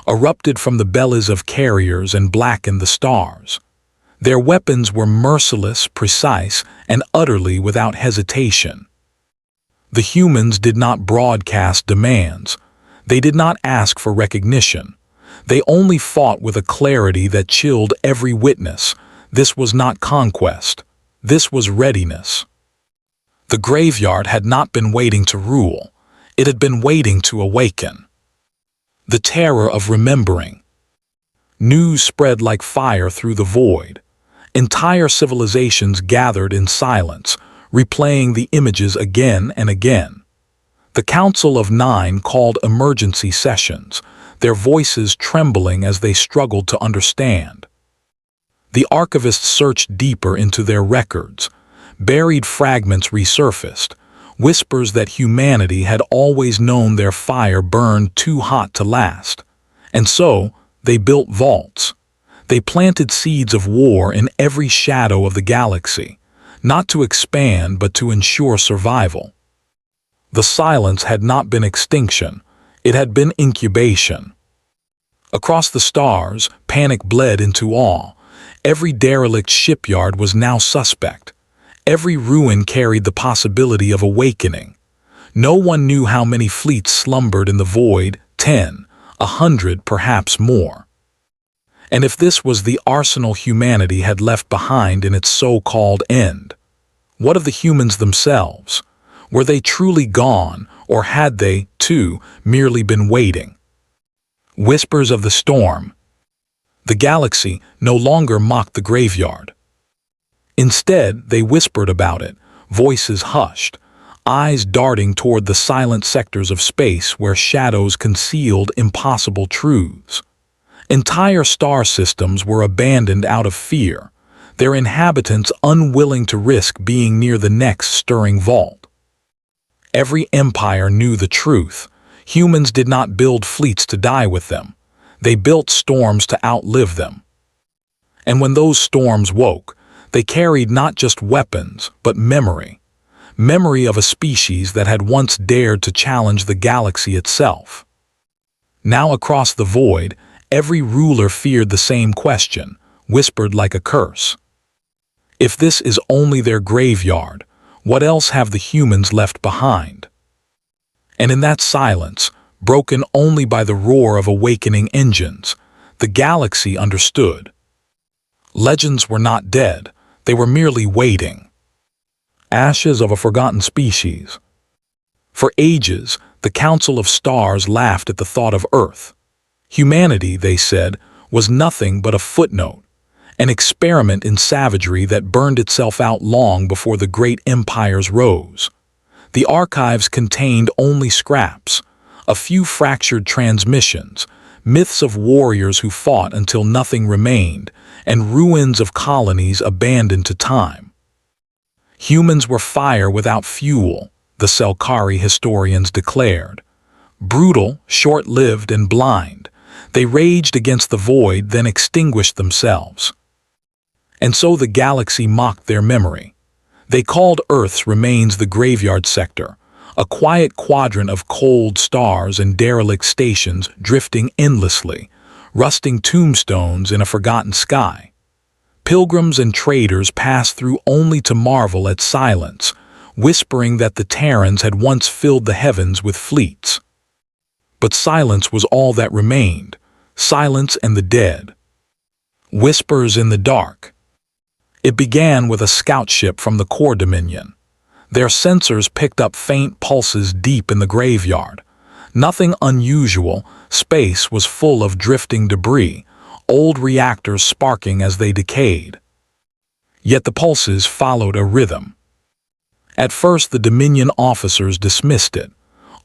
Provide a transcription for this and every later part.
erupted from the bellies of carriers and blackened the stars. Their weapons were merciless, precise, and utterly without hesitation. The humans did not broadcast demands. They did not ask for recognition. They only fought with a clarity that chilled every witness. This was not conquest. This was readiness. The graveyard had not been waiting to rule. It had been waiting to awaken. The terror of remembering. News spread like fire through the void. Entire civilizations gathered in silence, replaying the images again and again. The Council of Nine called emergency sessions, their voices trembling as they struggled to understand. The archivists searched deeper into their records. Buried fragments resurfaced, whispers that humanity had always known their fire burned too hot to last. And so, they built vaults. They planted seeds of war in every shadow of the galaxy, not to expand but to ensure survival. The silence had not been extinction, it had been incubation. Across the stars, panic bled into awe. Every derelict shipyard was now suspect. Every ruin carried the possibility of awakening. No one knew how many fleets slumbered in the void, 10, 100, perhaps more. And if this was the arsenal humanity had left behind in its so-called end, what of the humans themselves? Were they truly gone, or had they, too, merely been waiting? Whispers of the storm. The galaxy no longer mocked the graveyard. Instead, they whispered about it, voices hushed, eyes darting toward the silent sectors of space where shadows concealed impossible truths. Entire star systems were abandoned out of fear, their inhabitants unwilling to risk being near the next stirring vault. Every empire knew the truth. Humans did not build fleets to die with them. They built storms to outlive them. And when those storms woke, they carried not just weapons, but memory. Memory of a species that had once dared to challenge the galaxy itself. Now across the void, every ruler feared the same question, whispered like a curse. If this is only their graveyard, what else have the humans left behind? And in that silence, broken only by the roar of awakening engines, the galaxy understood. Legends were not dead, they were merely waiting. Ashes of a forgotten species. For ages, the Council of Stars laughed at the thought of Earth. Humanity, they said, was nothing but a footnote, an experiment in savagery that burned itself out long before the great empires rose. The archives contained only scraps, a few fractured transmissions, myths of warriors who fought until nothing remained, and ruins of colonies abandoned to time. Humans were fire without fuel, the Selkari historians declared. Brutal, short-lived, and blind, they raged against the void, then extinguished themselves. And so the galaxy mocked their memory. They called Earth's remains the graveyard sector, a quiet quadrant of cold stars and derelict stations drifting endlessly, rusting tombstones in a forgotten sky. Pilgrims and traders passed through only to marvel at silence, whispering that the Terrans had once filled the heavens with fleets. But silence was all that remained, silence and the dead. Whispers in the dark. It began with a scout ship from the Core Dominion. Their sensors picked up faint pulses deep in the graveyard. Nothing unusual, space was full of drifting debris, old reactors sparking as they decayed. Yet the pulses followed a rhythm. At first the Dominion officers dismissed it.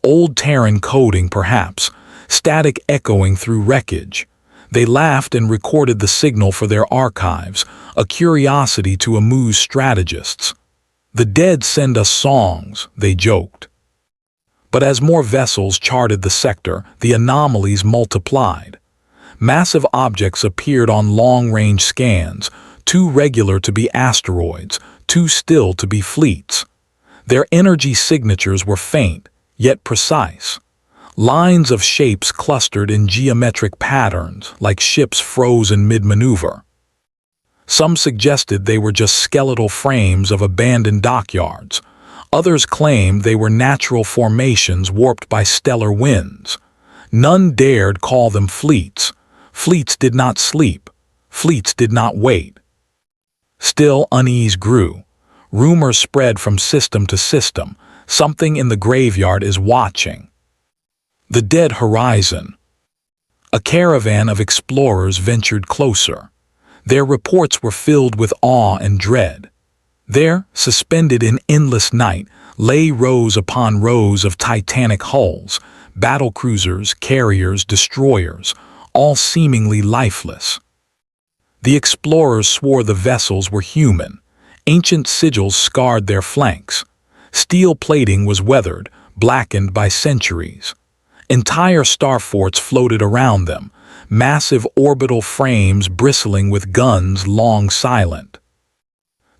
Old Terran coding perhaps, static echoing through wreckage. They laughed and recorded the signal for their archives, a curiosity to amuse strategists. The dead send us songs, they joked. But as more vessels charted the sector, the anomalies multiplied. Massive objects appeared on long-range scans, too regular to be asteroids, too still to be fleets. Their energy signatures were faint, yet precise. Lines of shapes clustered in geometric patterns, like ships frozen mid-maneuver. Some suggested they were just skeletal frames of abandoned dockyards. Others claimed they were natural formations warped by stellar winds. None dared call them fleets. Fleets did not sleep. Fleets did not wait. Still, unease grew. Rumors spread from system to system. Something in the graveyard is watching. The dead horizon. A caravan of explorers ventured closer. Their reports were filled with awe and dread. There, suspended in endless night, lay rows upon rows of titanic hulls, battlecruisers, carriers, destroyers, all seemingly lifeless. The explorers swore the vessels were human. Ancient sigils scarred their flanks. Steel plating was weathered, blackened by centuries. Entire star forts floated around them, massive orbital frames bristling with guns long silent.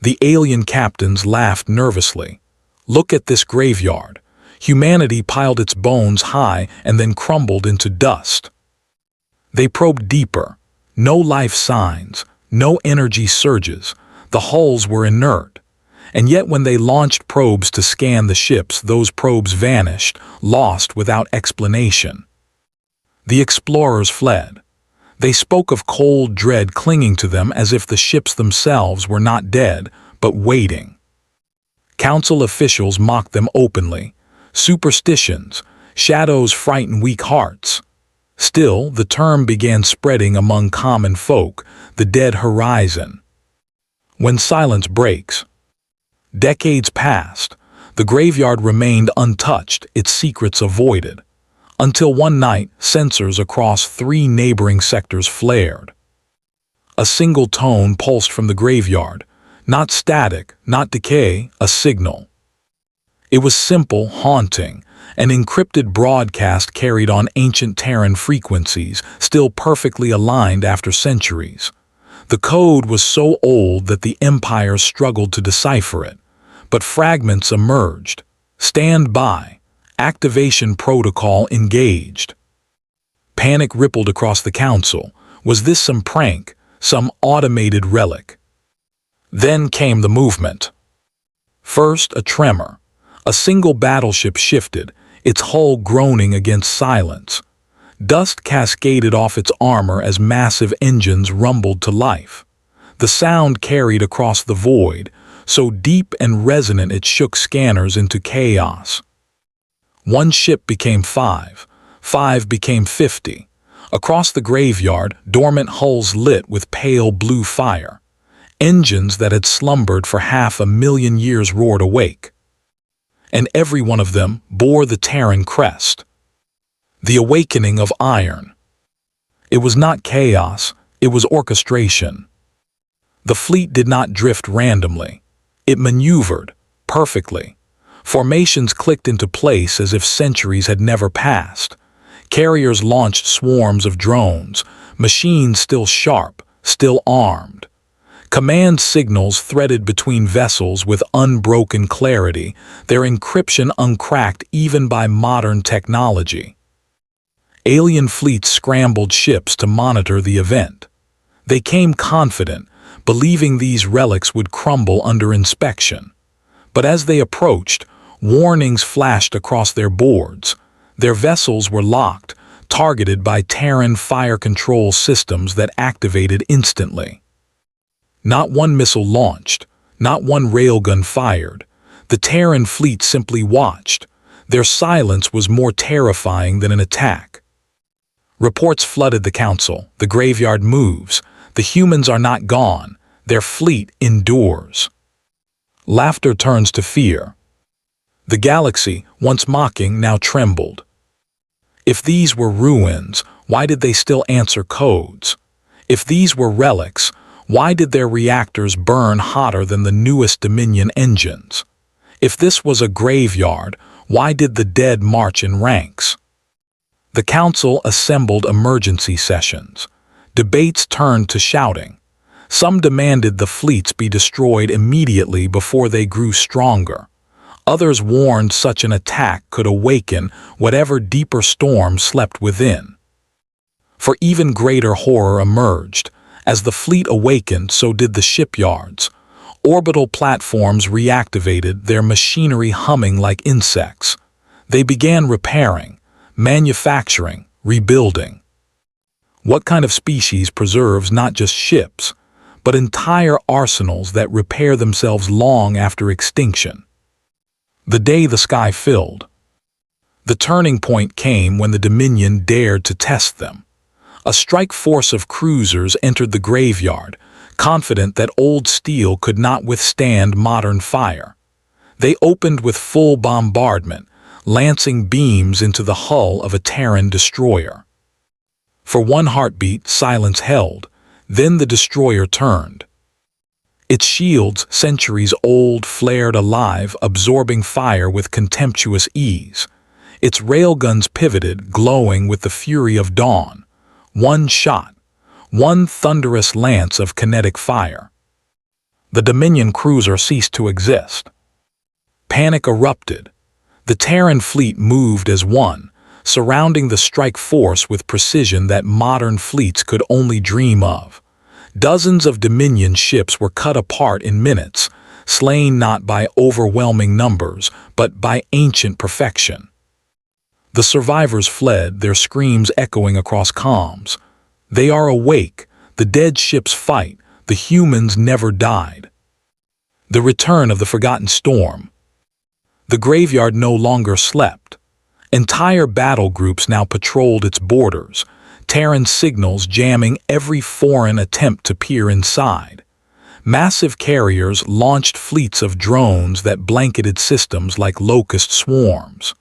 The alien captains laughed nervously. Look at this graveyard. Humanity piled its bones high and then crumbled into dust. They probed deeper. No life signs, no energy surges. The hulls were inert. And yet when they launched probes to scan the ships, those probes vanished, lost without explanation. The explorers fled. They spoke of cold dread clinging to them as if the ships themselves were not dead, but waiting. Council officials mocked them openly. Superstitions, shadows frighten weak hearts. Still, the term began spreading among common folk, the dead horizon. When silence breaks. Decades passed. The graveyard remained untouched, its secrets avoided. Until one night, sensors across 3 neighboring sectors flared. A single tone pulsed from the graveyard. Not static, not decay, a signal. It was simple, haunting. An encrypted broadcast carried on ancient Terran frequencies, still perfectly aligned after centuries. The code was so old that the Empire struggled to decipher it. But fragments emerged. Stand by. Activation protocol engaged. Panic rippled across the council. Was this some prank, some automated relic? Then came the movement. First, a tremor. A single battleship shifted, its hull groaning against silence. Dust cascaded off its armor as massive engines rumbled to life. The sound carried across the void, so deep and resonant it shook scanners into chaos. One ship became 5, 5 became 50. Across the graveyard, dormant hulls lit with pale blue fire. Engines that had slumbered for 500,000 years roared awake. And every one of them bore the Terran crest. The awakening of iron. It was not chaos, it was orchestration. The fleet did not drift randomly. It maneuvered, perfectly. Formations clicked into place as if centuries had never passed. Carriers launched swarms of drones, machines still sharp, still armed. Command signals threaded between vessels with unbroken clarity, their encryption uncracked even by modern technology. Alien fleets scrambled ships to monitor the event. They came confident, believing these relics would crumble under inspection. But as they approached, warnings flashed across their boards. Their vessels were locked, targeted by Terran fire control systems that activated instantly. Not one missile launched, not one railgun fired. The Terran fleet simply watched. Their silence was more terrifying than an attack. Reports flooded the council. The graveyard moves. The humans are not gone. Their fleet endures. Laughter turns to fear. The galaxy, once mocking, now trembled. If these were ruins, why did they still answer codes? If these were relics, why did their reactors burn hotter than the newest Dominion engines? If this was a graveyard, why did the dead march in ranks? The council assembled emergency sessions. Debates turned to shouting. Some demanded the fleets be destroyed immediately before they grew stronger. Others warned such an attack could awaken whatever deeper storm slept within. For even greater horror emerged. As the fleet awakened, so did the shipyards. Orbital platforms reactivated, their machinery humming like insects. They began repairing, manufacturing, rebuilding. What kind of species preserves not just ships, but entire arsenals that repair themselves long after extinction? The day the sky filled. The turning point came when the Dominion dared to test them. A strike force of cruisers entered the graveyard, confident that old steel could not withstand modern fire. They opened with full bombardment, lancing beams into the hull of a Terran destroyer. For one heartbeat, silence held. Then the destroyer turned. Its shields, centuries old, flared alive, absorbing fire with contemptuous ease. Its railguns pivoted, glowing with the fury of dawn. One shot, one thunderous lance of kinetic fire. The Dominion cruiser ceased to exist. Panic erupted. The Terran fleet moved as one, surrounding the strike force with precision that modern fleets could only dream of. Dozens of Dominion ships were cut apart in minutes, slain not by overwhelming numbers, but by ancient perfection. The survivors fled, their screams echoing across comms. They are awake, the dead ships fight, the humans never died. The return of the forgotten storm. The graveyard no longer slept. Entire battle groups now patrolled its borders, Terran signals jamming every foreign attempt to peer inside. Massive carriers launched fleets of drones that blanketed systems like locust swarms.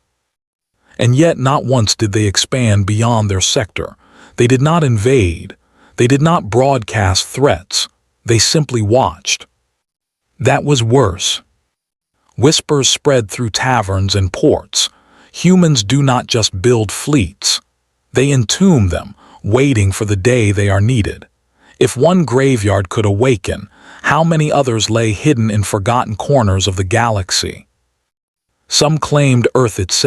And yet not once did they expand beyond their sector. They did not invade. They did not broadcast threats. They simply watched. That was worse. Whispers spread through taverns and ports. Humans do not just build fleets. They entomb them, waiting for the day they are needed. If one graveyard could awaken, how many others lay hidden in forgotten corners of the galaxy? Some claimed Earth itself